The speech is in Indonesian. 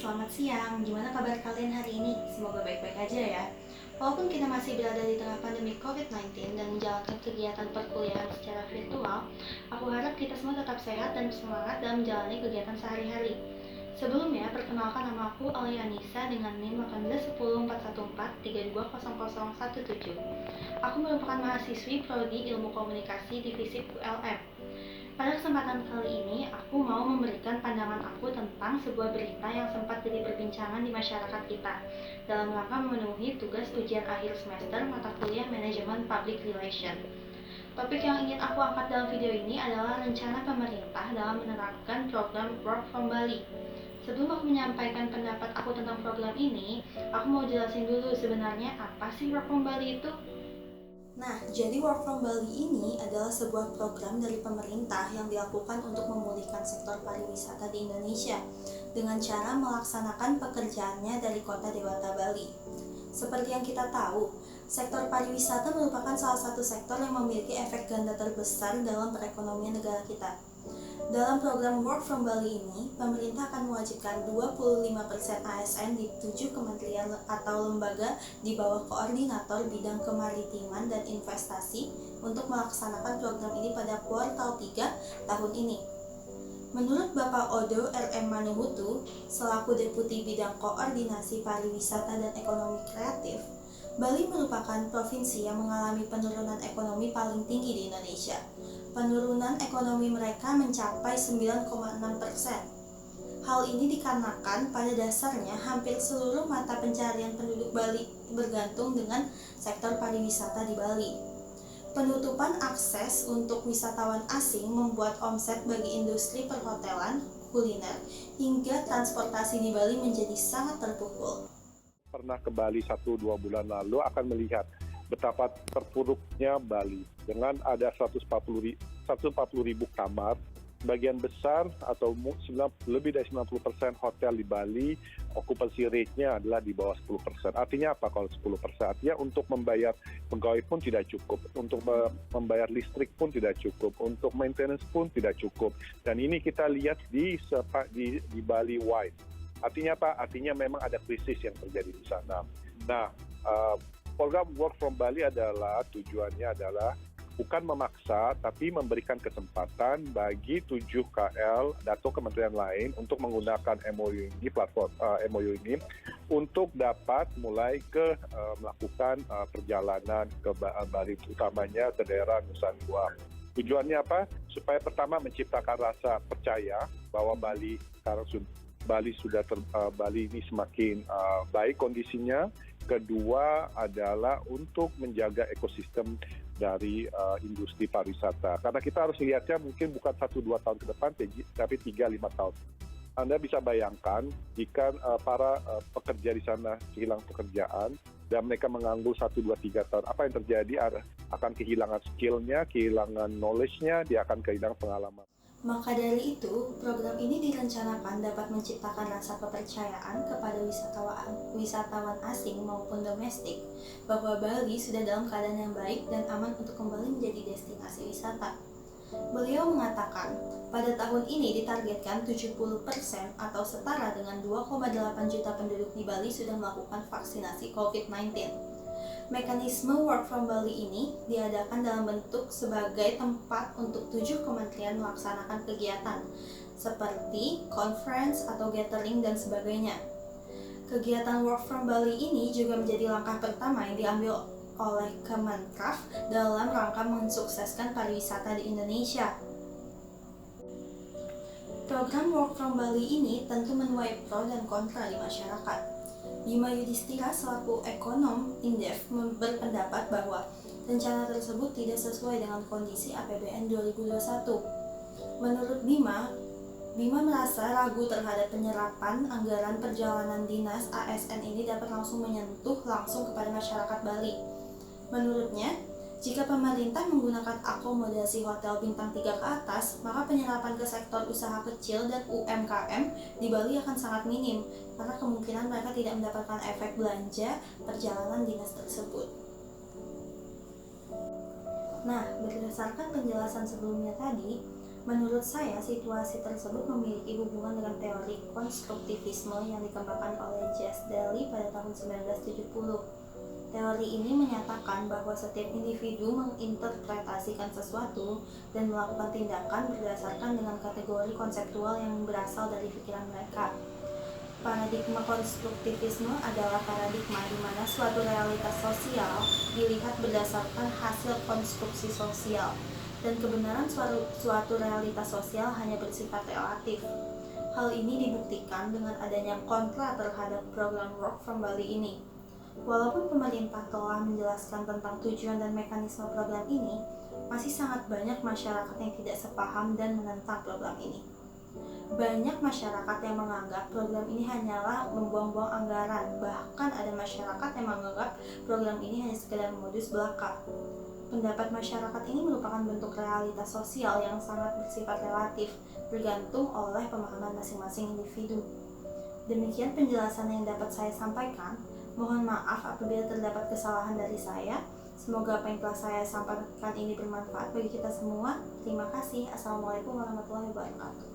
selamat siang. Gimana kabar kalian hari ini? Semoga baik-baik aja ya. Walaupun kita masih berada di tengah pandemi COVID-19 dan menjalankan kegiatan perkuliahan secara virtual, aku harap kita semua tetap sehat dan semangat dalam menjalani kegiatan sehari-hari. Sebelumnya, perkenalkan nama aku Alia Nisa dengan NIM 1814143200017. Aku merupakan mahasiswi Prodi Ilmu Komunikasi Divisi ULM. Pada kesempatan kali ini, aku mau memberikan pandangan aku tentang sebuah berita yang sempat jadi perbincangan di masyarakat kita dalam rangka memenuhi tugas ujian akhir semester mata kuliah Manajemen Public Relation. Topik yang ingin aku angkat dalam video ini adalah rencana pemerintah dalam menerapkan program Work from Bali. Sebelum aku menyampaikan pendapat aku tentang program ini, aku mau jelasin dulu sebenarnya apa sih Work from Bali itu? Nah, jadi Work from Bali ini adalah sebuah program dari pemerintah yang dilakukan untuk memulihkan sektor pariwisata di Indonesia dengan cara melaksanakan pekerjaannya dari kota Dewata Bali. Seperti yang kita tahu, sektor pariwisata merupakan salah satu sektor yang memiliki efek ganda terbesar dalam perekonomian negara kita. Dalam program Work from Bali ini, pemerintah akan mewajibkan 25% ASN di 7 kementerian atau lembaga di bawah koordinator bidang kemaritiman dan investasi untuk melaksanakan program ini pada kuartal 3 tahun ini. Menurut Bapak Odo RM Manuhutu, selaku Deputi Bidang Koordinasi Pariwisata dan Ekonomi Kreatif, Bali merupakan provinsi yang mengalami penurunan ekonomi paling tinggi di Indonesia. Penurunan ekonomi mereka mencapai 9,6%. Hal ini dikarenakan pada dasarnya hampir seluruh mata pencarian penduduk Bali bergantung dengan sektor pariwisata di Bali. Penutupan akses untuk wisatawan asing membuat omset bagi industri perhotelan, kuliner, hingga transportasi di Bali menjadi sangat terpukul. Pernah ke Bali 1-2 bulan lalu akan melihat betapa terpuruknya Bali dengan ada 140 ribu kamar. Bagian besar atau lebih dari 90% hotel di Bali okupansi rate-nya adalah di bawah 10%. Artinya apa kalau 10%? Artinya untuk membayar pegawai pun tidak cukup, untuk membayar listrik pun tidak cukup, untuk maintenance pun tidak cukup. Dan ini kita lihat di Bali wide. Artinya apa? Artinya memang ada krisis yang terjadi di sana. Nah, program Work from Bali adalah tujuannya adalah bukan memaksa, tapi memberikan kesempatan bagi 7 KL atau kementerian lain untuk menggunakan MOU ini, platform MOU ini, untuk dapat mulai melakukan perjalanan ke Bali, utamanya ke daerah Nusa Dua. Tujuannya apa? Supaya pertama menciptakan rasa percaya bahwa Bali ini semakin baik kondisinya. Kedua adalah untuk menjaga ekosistem dari industri pariwisata. Karena kita harus lihatnya mungkin bukan 1-2 tahun ke depan, tapi 3-5 tahun. Anda bisa bayangkan jika para pekerja di sana kehilangan pekerjaan dan mereka menganggur 1-2-3 tahun, apa yang terjadi? Akan kehilangan skill-nya, kehilangan knowledge-nya, dia akan kehilangan pengalaman. Maka dari itu, program ini direncanakan dapat menciptakan rasa kepercayaan kepada wisatawan asing maupun domestik bahwa Bali sudah dalam keadaan yang baik dan aman untuk kembali menjadi destinasi wisata. Beliau mengatakan, pada tahun ini ditargetkan 70% atau setara dengan 2,8 juta penduduk di Bali sudah melakukan vaksinasi COVID-19. Mekanisme Work from Bali ini diadakan dalam bentuk sebagai tempat untuk 7 kementerian melaksanakan kegiatan seperti conference atau gathering dan sebagainya. Kegiatan Work from Bali ini juga menjadi langkah pertama yang diambil oleh Kemenkraf dalam rangka mensukseskan pariwisata di Indonesia. Program Work from Bali ini tentu menuai pro dan kontra di masyarakat. Bima Yudhistira selaku ekonom Indef berpendapat bahwa rencana tersebut tidak sesuai dengan kondisi APBN 2021. Menurut Bima merasa ragu terhadap penyerapan anggaran perjalanan dinas ASN ini dapat langsung menyentuh langsung kepada masyarakat Bali. Menurutnya, jika pemerintah menggunakan akomodasi hotel bintang 3 ke atas, maka penyerapan ke sektor usaha kecil dan UMKM di Bali akan sangat minim, karena kemungkinan mereka tidak mendapatkan efek belanja perjalanan dinas tersebut. Nah, berdasarkan penjelasan sebelumnya tadi, Menurut saya, situasi tersebut memiliki hubungan dengan teori konstruktivisme yang dikembangkan oleh Jas Daly pada tahun 1970. Teori ini menyatakan bahwa setiap individu menginterpretasikan sesuatu dan melakukan tindakan berdasarkan dengan kategori konseptual yang berasal dari pikiran mereka. Paradigma konstruktivisme adalah paradigma di mana suatu realitas sosial dilihat berdasarkan hasil konstruksi sosial, dan kebenaran suatu realitas sosial hanya bersifat relatif. Hal ini dibuktikan dengan adanya kontra terhadap program Work from Bali ini. Walaupun pemerintah telah menjelaskan tentang tujuan dan mekanisme program ini, masih sangat banyak masyarakat yang tidak sepaham dan menentang program ini. Banyak masyarakat yang menganggap program ini hanyalah membuang-buang anggaran, bahkan ada masyarakat yang menganggap program ini hanya sekedar modus belaka. Pendapat masyarakat ini merupakan bentuk realitas sosial yang sangat bersifat relatif, bergantung oleh pemahaman masing-masing individu. Demikian penjelasan yang dapat saya sampaikan. Mohon maaf apabila terdapat kesalahan dari saya. Semoga apa yang telah saya sampaikan ini bermanfaat bagi kita semua. Terima kasih. Assalamualaikum warahmatullahi wabarakatuh.